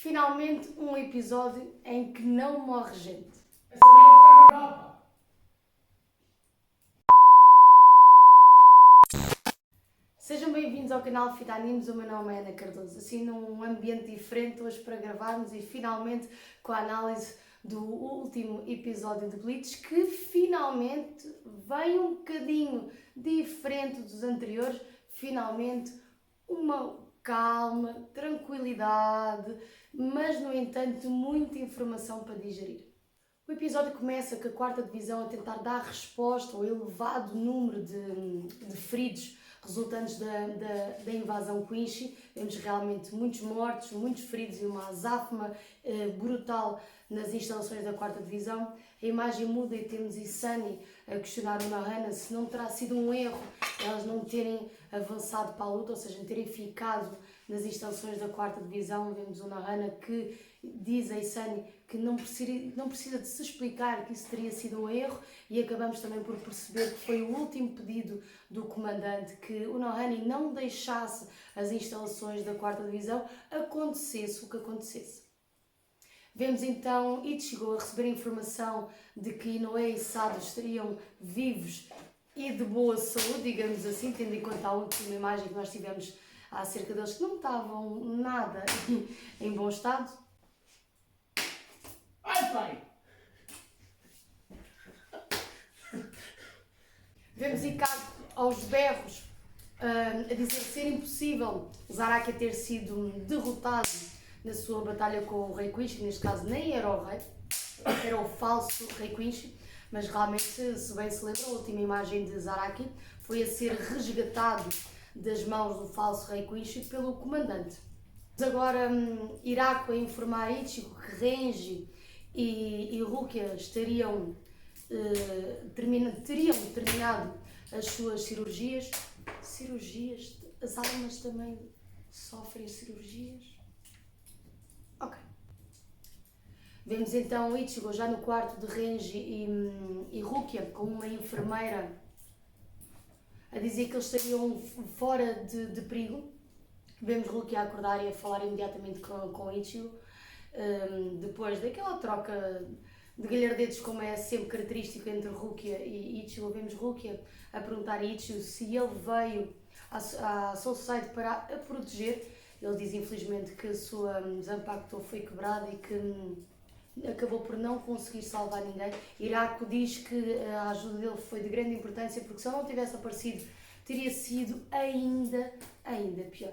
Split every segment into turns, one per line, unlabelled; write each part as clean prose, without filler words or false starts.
Finalmente um episódio em que não morre gente.
Essa merda está a gravar, pá.
Sejam bem-vindos ao canal Fita Animes, o meu nome é Ana Cardoso. Assim num ambiente diferente hoje para gravarmos e finalmente com a análise do último episódio de Bleach, que finalmente vem um bocadinho diferente dos anteriores. Finalmente uma calma, tranquilidade, mas no entanto muita informação para digerir. O episódio começa com a quarta divisão a tentar dar resposta ao elevado número de feridos resultantes da invasão Quincy. Vemos realmente muitos mortos, muitos feridos e uma azáfama brutal nas instalações da quarta divisão. A imagem muda e temos Isani a questionar o Nohana se não terá sido um erro elas não terem avançado para a luta, ou seja, terem ficado nas instalações da quarta divisão. Vemos o Nohana que diz a Isani que não precisa de se explicar que isso teria sido um erro, e acabamos também por perceber que foi o último pedido do comandante, que o Nohana não deixasse as instalações da quarta divisão, acontecesse o que acontecesse. Vemos então Ichigo a receber a informação de que Inoue e Sado estariam vivos e de boa saúde, digamos assim, tendo em conta a última imagem que nós tivemos acerca deles, que não estavam nada em bom estado.
Ai, pai!
Vemos Ikado aos berros a dizer ser impossível Zaraki ter sido derrotado na sua batalha com o Rei Quincy. Neste caso nem era o rei, era o falso Rei Quincy, mas realmente, se bem se lembra, a última imagem de Zaraki foi a ser resgatado das mãos do falso Rei Quincy pelo comandante. Agora Hirako a informar Ichigo que Renji e Rukia teriam terminado as suas cirurgias. Cirurgias? As almas também sofrem cirurgias? Ok. Vemos então Ichigo já no quarto de Renji e Rukia com uma enfermeira a dizer que eles estariam fora de perigo. Vemos Rukia a acordar e a falar imediatamente com Ichigo. Depois daquela troca de galhardetes, como é sempre característico entre Rukia e Ichigo, vemos Rukia a perguntar a Ichigo se ele veio à Soul Society para a proteger. Ele diz infelizmente que a sua Zanpakuto foi quebrada e que acabou por não conseguir salvar ninguém. Hirako diz que a ajuda dele foi de grande importância, porque se ele não tivesse aparecido teria sido ainda pior.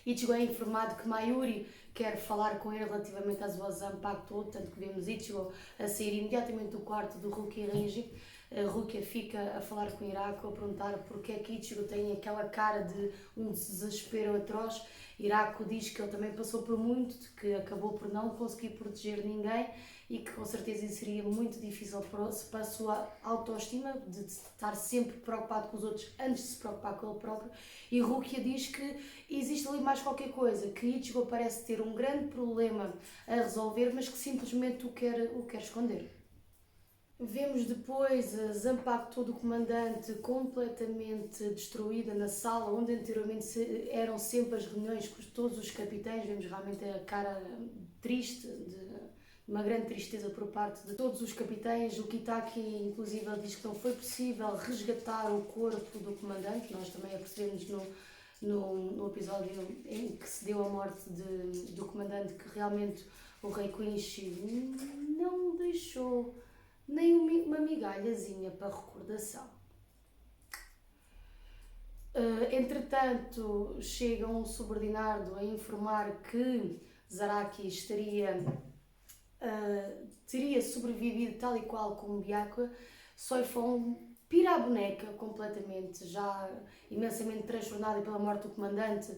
Ichigo é informado que Mayuri quer falar com ele relativamente às suas Zanpakuto, tanto que vemos Ichigo a sair imediatamente do quarto do Rukia e Renji. A Rukia fica a falar com Hirako, a perguntar porque é que Ichigo tem aquela cara de um desespero atroz. Hirako diz que ele também passou por muito, que acabou por não conseguir proteger ninguém e que com certeza isso seria muito difícil para a sua autoestima, de estar sempre preocupado com os outros antes de se preocupar com ele próprio. E Rukia diz que existe ali mais qualquer coisa, que Ichigo parece ter um grande problema a resolver, mas que simplesmente o quer esconder. Vemos depois a Zanpakuto do comandante completamente destruída na sala onde anteriormente eram sempre as reuniões com todos os capitães. Vemos realmente a cara triste, de uma grande tristeza por parte de todos os capitães. O Kitaki inclusive diz que não foi possível resgatar o corpo do comandante. Nós também apercebemos no episódio em que se deu a morte do comandante que realmente o Rei Quincy não deixou nem uma migalhazinha para recordação. Entretanto, chega um subordinado a informar que Zaraki teria sobrevivido tal e qual como Byakuya. Soifon pira a boneca completamente, já imensamente transtornada pela morte do comandante,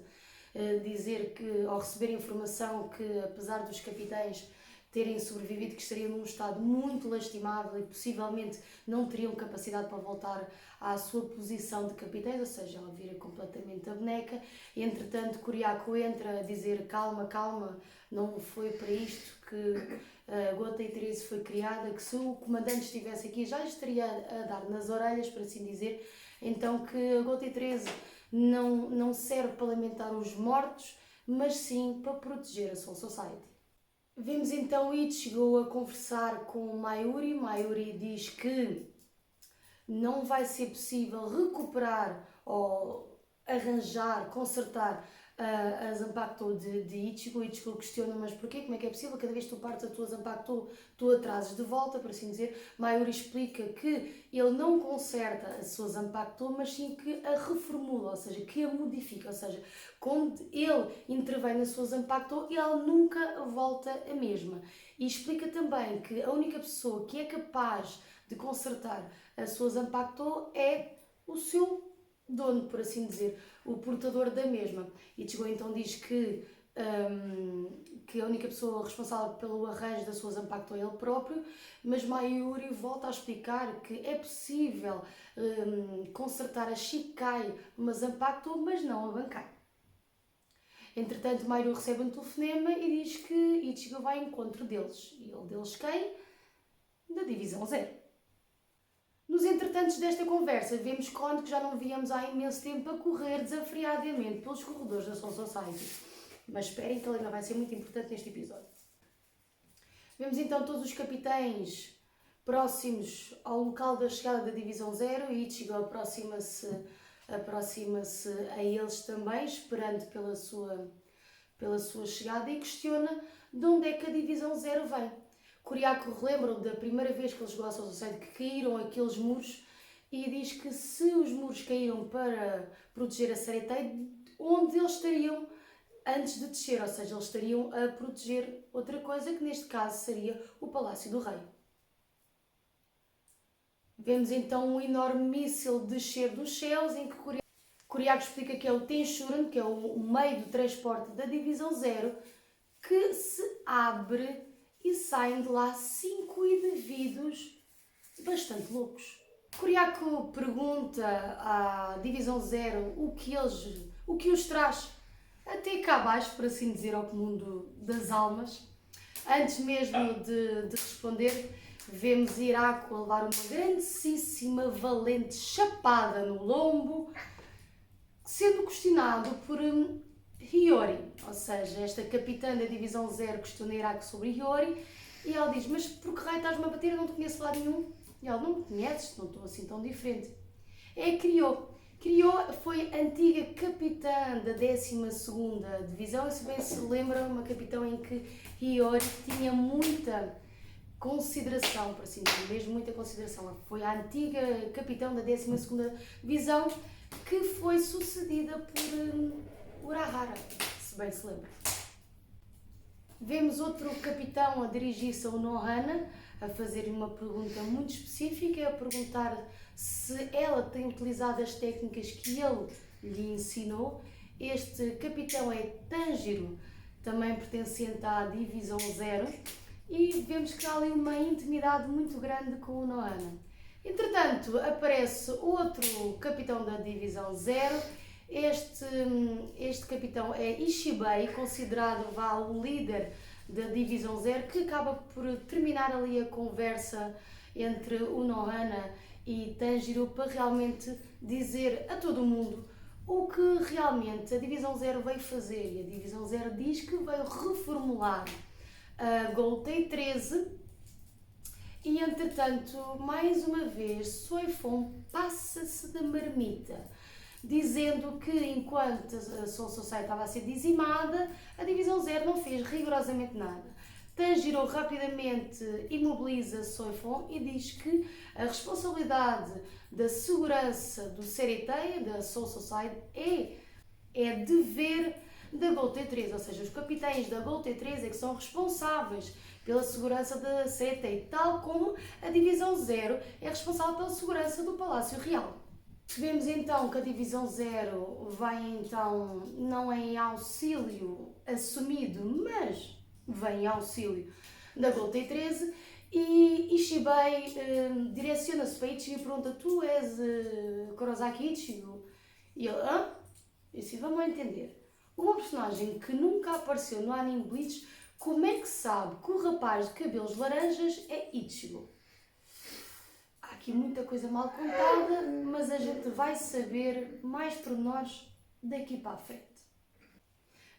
dizer que, ao receber informação que, apesar dos capitães terem sobrevivido, que estariam num estado muito lastimável e possivelmente não teriam capacidade para voltar à sua posição de capitães, ou seja, ela vira completamente a boneca. Entretanto, Kuriako entra a dizer calma, não foi para isto que a Gota e 13 foi criada, que se o comandante estivesse aqui já estaria a dar nas orelhas, por assim dizer, então que a Gota e 13 não serve para lamentar os mortos, mas sim para proteger a Soul Society. Vemos então Ichigo a conversar com Mayuri. Mayuri diz que não vai ser possível recuperar ou arranjar, consertar a Zanpakuto de Ichigo. Ichigo questiona, mas porquê? Como é que é possível? Cada vez que tu partes a tua Zanpakuto, tu atrases de volta, por assim dizer. Mayuri explica que ele não conserta a sua Zanpakuto, mas sim que a reformula, ou seja, que a modifica. Ou seja, quando ele intervém na sua Zanpakuto, ele nunca volta a mesma. E explica também que a única pessoa que é capaz de consertar a sua Zanpakuto é o seu dono, por assim dizer, o portador da mesma. Ichigo então diz que a única pessoa responsável pelo arranjo da sua Zanpakuto é ele próprio, mas Mayuri volta a explicar que é possível consertar a Shikai uma Zanpakuto, mas não a Bankai. Entretanto, Mayuri recebe um telefonema e diz que Ichigo vai ao encontro deles. E ele deles quem? Da Divisão Zero. Nos entretantos desta conversa, vemos Kon, que já não víamos há imenso tempo, a correr desenfreadamente pelos corredores da Soul Society. Mas esperem que ele ainda vai ser muito importante neste episódio. Vemos então todos os capitães próximos ao local da chegada da Divisão Zero e Ichigo aproxima-se a eles também, esperando pela sua chegada, e questiona de onde é que a Divisão Zero vem. Kuriako relembra da primeira vez que ele chegou à Soul Society que caíram aqueles muros e diz que se os muros caíram para proteger a Seretei, onde eles estariam antes de descer, ou seja, eles estariam a proteger outra coisa, que neste caso seria o Palácio do Rei. Vemos então um enorme míssil descer dos céus, em que Kuriako explica que é o Tenshuren, que é o meio do transporte da Divisão Zero, que se abre e saem de lá 5 indivíduos bastante loucos. Kuriako pergunta à Divisão Zero o que os traz até cá abaixo, por assim dizer, ao mundo das almas. Antes mesmo de responder, vemos Hirako a levar uma grandíssima valente chapada no lombo, sendo questionado por Hiyori, ou seja, esta capitã da Divisão Zero questiona Hirako sobre Hiyori e ela diz, mas por que raio estás-me a bater? Eu não te conheço de lado nenhum. E ela, não me conheces, não estou assim tão diferente. É Kiryu. Kiryu foi antiga capitã da 12ª Divisão e, se bem se lembra, uma capitã em que Hiyori tinha muita consideração, por assim dizer, mesmo muita consideração. Ela foi a antiga capitã da 12ª Divisão, que foi sucedida por Urahara, se bem se lembra. Vemos outro capitão a dirigir-se ao Nohana, a fazer uma pergunta muito específica, a perguntar se ela tem utilizado as técnicas que ele lhe ensinou. Este capitão é Tanjiro, também pertencente à Divisão Zero, e vemos que há ali uma intimidade muito grande com o Nohana. Entretanto, aparece outro capitão da Divisão Zero. Este capitão é Ishibei, considerado o líder da Divisão Zero, que acaba por terminar ali a conversa entre o Nohana e Tanjiro para realmente dizer a todo o mundo o que realmente a Divisão Zero veio fazer. E a Divisão Zero diz que veio reformular a Goltei 13 e, entretanto, mais uma vez, Soifon passa-se da marmita, dizendo que enquanto a Soul Society estava a ser dizimada, a Divisão Zero não fez rigorosamente nada. Tanjiro rapidamente imobiliza Soifon e diz que a responsabilidade da segurança do Seretei, da Soul Society, é dever da Goltei 13, ou seja, os capitães da Goltei 13 é que são responsáveis pela segurança da Seretei, tal como a Divisão Zero é responsável pela segurança do Palácio Real. Vemos então que a Divisão Zero vai então, não é em auxílio assumido, mas vem em auxílio da Goltei 13, e Ishibei direciona-se para Ichigo e pergunta, tu és Kurosaki Ichigo? E ele, hã? E assim, vamos lá entender. Uma personagem que nunca apareceu no anime Bleach, como é que sabe que o rapaz de cabelos laranjas é Ichigo? Há aqui muita coisa mal contada, mas a gente vai saber mais pormenores daqui para a frente.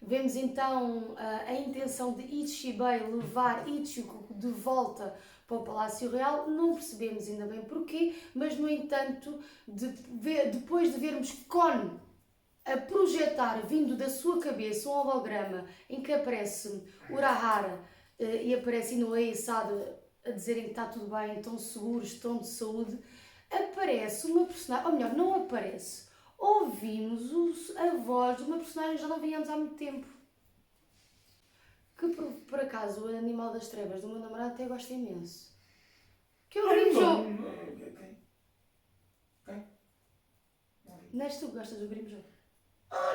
Vemos então a intenção de Ichibei levar Ichigo de volta para o Palácio Real. Não percebemos ainda bem porquê, mas no entanto, depois de vermos Kon a projetar, vindo da sua cabeça, um holograma em que aparece Urahara e aparece Inoue e Sada a dizerem que está tudo bem, estão seguros, estão de saúde, aparece uma personagem, ou melhor, não aparece, ouvimos a voz de uma personagem que já não víamos há muito tempo. Que por acaso o Animal das Trevas do meu namorado até gosta imenso. Que é o Grimjow.
Quem?
Não és tu que gostas do Grimjow?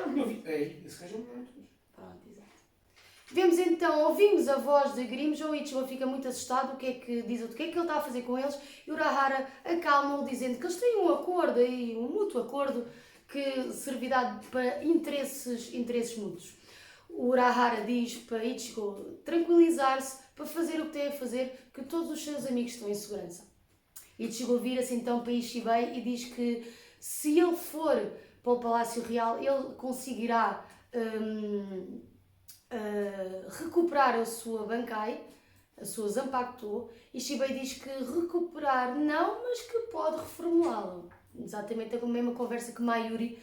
Não vi. Ei, esse gajo é muito.
Pronto, exato. Vemos então, ouvimos a voz de Grimjow e Ichigo fica muito assustado, o que é que diz, o que é que ele está a fazer com eles, e Urahara acalma-o dizendo que eles têm um acordo aí, um mútuo acordo que servirá para interesses mútuos. O Urahara diz para Ichigo tranquilizar-se, para fazer o que tem a fazer, que todos os seus amigos estão em segurança. Ichigo vira-se então para Ichibei e diz que se ele for para o Palácio Real, ele conseguirá recuperar a sua Bankai, a sua Zanpakuto. Ichibei diz que recuperar não, mas que pode reformulá-la. Exatamente a mesma conversa que Mayuri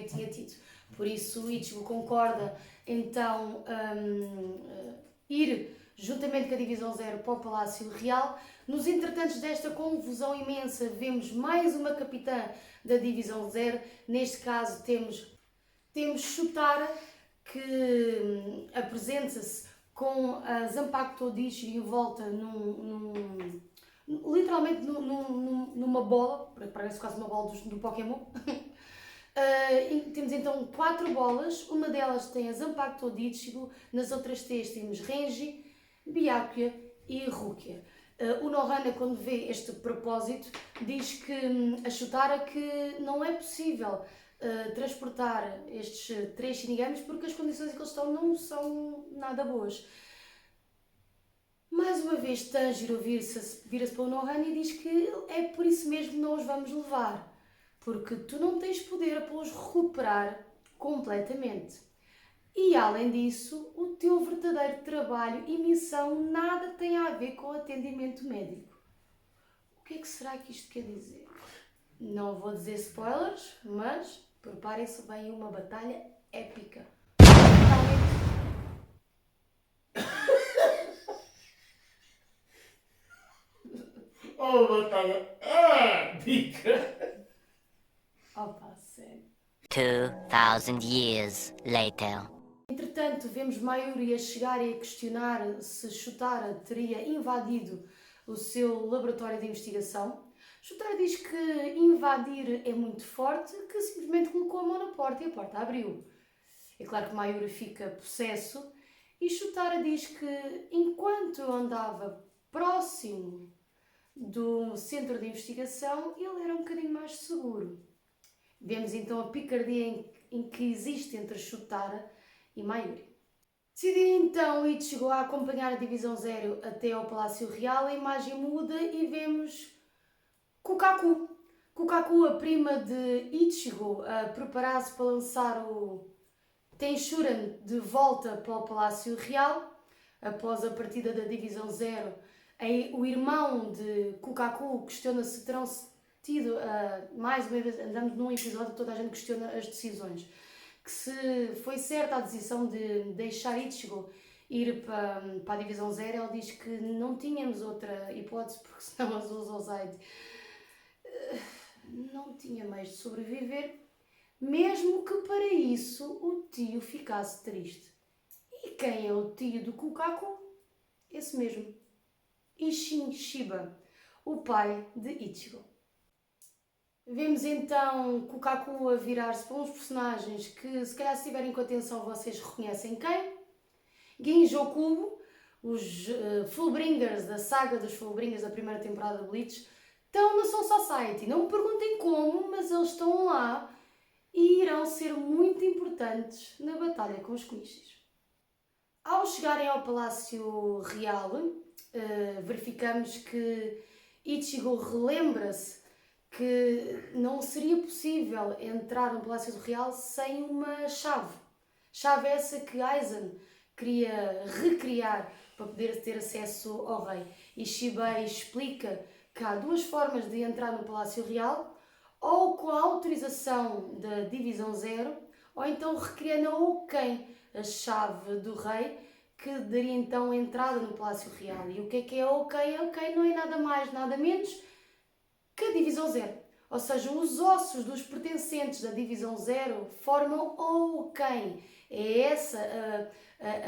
tinha tido. Por isso Ichigo concorda então ir juntamente com a Divisão Zero para o Palácio Real. Nos entretantos desta confusão imensa, vemos mais uma capitã da Divisão Zero. Neste caso temos Shutara, que apresenta-se com a Zanpakuto Dishi em volta literalmente numa bola, parece quase uma bola do Pokémon. Temos então 4 bolas, uma delas tem a Zanpakuto Ichigo, nas outras 3 temos Renji, Byakuya e Rukia. O Nohana, quando vê este propósito, diz que a Shutara que não é possível transportar estes 3 Shinigamis porque as condições em que eles estão não são nada boas. Mais uma vez Tanjiro vira-se para o Nohana e diz que é por isso mesmo que não os vamos levar, porque tu não tens poder para os recuperar completamente. E além disso, o teu verdadeiro trabalho e missão nada tem a ver com atendimento médico. O que é que será que isto quer dizer? Não vou dizer spoilers, mas preparem-se bem uma batalha épica.
Oh, batalha épica!
Opa, sério.
2,000 years later.
Entretanto, vemos Mayuri a chegar e a questionar se Shutara teria invadido o seu laboratório de investigação. Shutara diz que invadir é muito forte, que simplesmente colocou a mão na porta e a porta abriu. É claro que Mayuri fica possesso e Shutara diz que enquanto andava próximo do centro de investigação, ele era um bocadinho mais seguro. Vemos então a picardia em que existe entre Shutara e Mayuri. Decidindo então Ichigo a acompanhar a Divisão Zero até ao Palácio Real, a imagem muda e vemos Kukaku. Kukaku, a prima de Ichigo, a preparar-se para lançar o Tenshuran de volta para o Palácio Real. Após a partida da Divisão Zero, o irmão de Kukaku questiona se terão tido, mais uma vez, andamos num episódio que toda a gente questiona as decisões. Que se foi certa a decisão de deixar Ichigo ir para a Divisão Zero, ele diz que não tínhamos outra hipótese, porque senão a Zozozaide não tinha meios de sobreviver, mesmo que para isso o tio ficasse triste. E quem é o tio do Kukaku? Esse mesmo, Isshin Shiba, o pai de Ichigo. Vemos então Kukaku a virar-se para uns personagens que, se calhar, se tiverem com atenção, vocês reconhecem quem? Ginjo Kubo, os Fullbringers da saga dos Fullbringers da primeira temporada de Bleach, estão na Soul Society. Não me perguntem como, mas eles estão lá e irão ser muito importantes na batalha com os Kunishis. Ao chegarem ao Palácio Real, verificamos que Ichigo relembra-se que não seria possível entrar no Palácio Real sem uma chave. Chave essa que Aizen queria recriar para poder ter acesso ao rei. E Shibei explica que há duas formas de entrar no Palácio Real, ou com a autorização da Divisão Zero, ou então recriando a Ouken, a chave do rei, que daria então entrada no Palácio Real. E o que é a Ouken? A Ouken não é nada mais, nada menos que a Divisão Zero. Ou seja, os ossos dos pertencentes da Divisão Zero formam a Ouken. É essa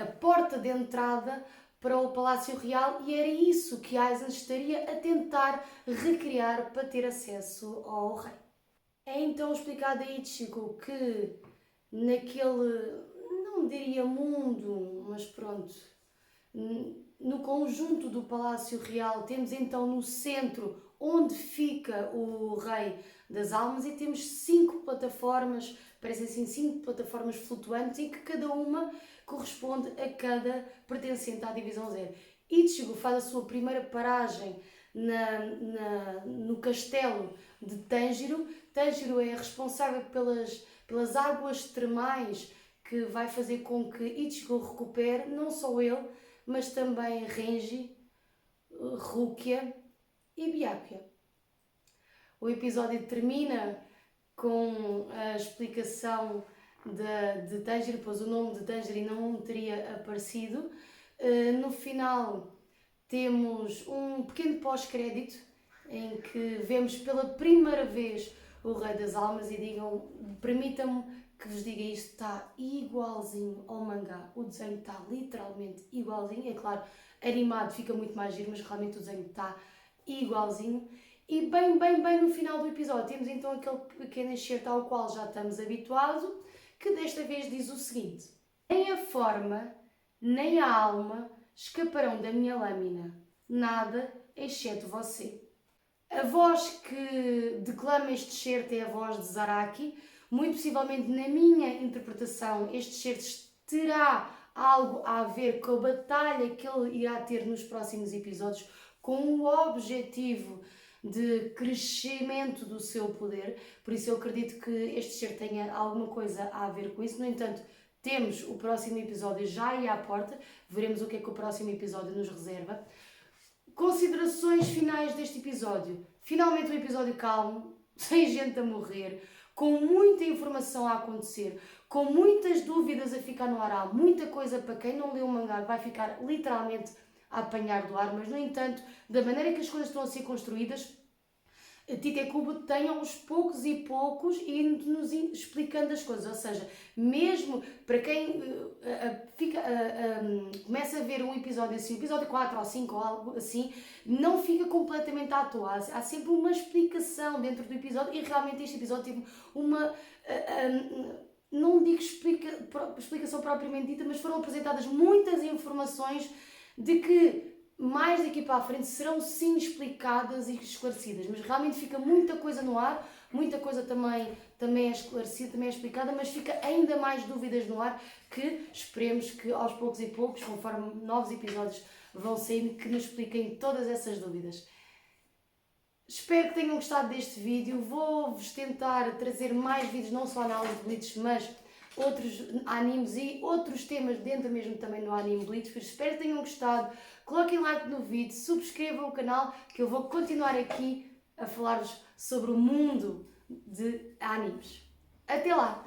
a porta de entrada para o Palácio Real e era isso que Aizen estaria a tentar recriar para ter acesso ao rei. É então explicado a Ichigo que naquele, não diria mundo, mas pronto, no conjunto do Palácio Real temos então no centro onde fica o Rei das Almas e temos 5 plataformas, parecem assim 5 plataformas flutuantes em que cada uma corresponde a cada pertencente à Divisão Zero. Ichigo faz a sua primeira paragem no castelo de Tanjiro. Tanjiro é responsável pelas águas termais que vai fazer com que Ichigo recupere não só ele, mas também Renji, Rukia e Byakuya. O episódio termina com a explicação de Tanjiro, pois o nome de Tanjiro não teria aparecido. No final temos um pequeno pós-crédito em que vemos pela primeira vez o Rei das Almas e permitam-me que vos diga isto, está igualzinho ao mangá. O desenho está literalmente igualzinho. É claro, animado fica muito mais giro, mas realmente o desenho está igualzinho. E bem no final do episódio temos então aquele pequeno excerto ao qual já estamos habituados, que desta vez diz o seguinte: nem a forma, nem a alma escaparão da minha lâmina, nada exceto você. A voz que declama este excerto é a voz de Zaraki. Muito possivelmente, na minha interpretação, este excerto terá algo a ver com a batalha que ele irá ter nos próximos episódios, com o objetivo de crescimento do seu poder. Por isso eu acredito que este excerto tenha alguma coisa a ver com isso. No entanto, temos o próximo episódio já aí à porta, veremos o que é que o próximo episódio nos reserva. Considerações finais deste episódio. Finalmente um episódio calmo, sem gente a morrer, com muita informação a acontecer, com muitas dúvidas a ficar no ar. Há muita coisa para quem não leu o mangá, vai ficar literalmente a apanhar do ar, mas no entanto, da maneira que as coisas estão a ser construídas, Tite Kubo tem aos poucos e poucos indo-nos explicando as coisas, ou seja, mesmo para quem começa a ver um episódio assim, episódio 4 ou 5 ou algo assim, não fica completamente à toa, há sempre uma explicação dentro do episódio e realmente este episódio teve uma, não digo explicação propriamente dita, mas foram apresentadas muitas informações de que mais daqui para a frente serão sim explicadas e esclarecidas, mas realmente fica muita coisa no ar, muita coisa também é esclarecida, também é explicada, mas fica ainda mais dúvidas no ar que esperemos que aos poucos e poucos, conforme novos episódios vão saindo, que nos expliquem todas essas dúvidas. Espero que tenham gostado deste vídeo, vou-vos tentar trazer mais vídeos, não só análise de Bleach, mas outros animes e outros temas dentro mesmo também do anime Bleach, por isso espero que tenham gostado. Coloquem like no vídeo, subscrevam o canal que eu vou continuar aqui a falar-vos sobre o mundo de animes. Até lá!